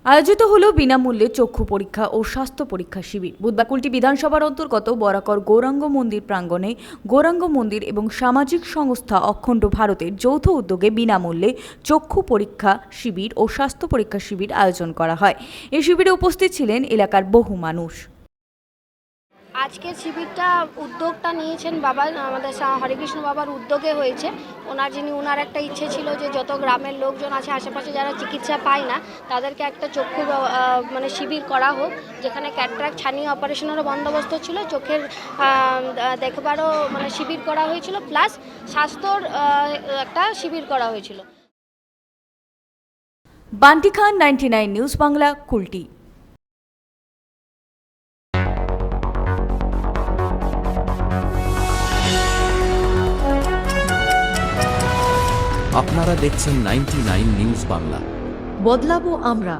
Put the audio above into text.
আয়োজিত হলো বিনামূল্যে চক্ষু পরীক্ষা ও স্বাস্থ্য পরীক্ষা শিবির। বুধবার কুলটি বিধানসভার অন্তর্গত বরাকর গৌরাঙ্গ মন্দির প্রাঙ্গণে গৌরাঙ্গ মন্দির এবং সামাজিক সংস্থা অখণ্ড ভারতের যৌথ উদ্যোগে বিনামূল্যে চক্ষু পরীক্ষা শিবির ও স্বাস্থ্য পরীক্ষা শিবির আয়োজন করা হয়। এই শিবিরে উপস্থিত ছিলেন এলাকার বহু মানুষ। আজকের শিবিরটা উদ্যোগটা নিয়েছেন বাবা, আমাদের হরেকৃষ্ণ বাবার উদ্যোগে হয়েছে। ওনার একটা ইচ্ছে ছিল যে যত গ্রামের লোকজন আছে আশেপাশে যারা চিকিৎসা পায় না তাদেরকে একটা চক্ষু শিবির করা হোক, যেখানে ক্যাটরাক্ট ছানি অপারেশনেরও বন্দোবস্ত ছিল, চোখের দেখবারও শিবির করা হয়েছিল, প্লাস স্বাস্থ্যর একটা শিবির করা হয়েছিল। বান্টি খান, 99 নিউজ বাংলা, কুলটি। আপনারা দেখছেন 99 নিউজ বাংলা। বদলাবো আমরা।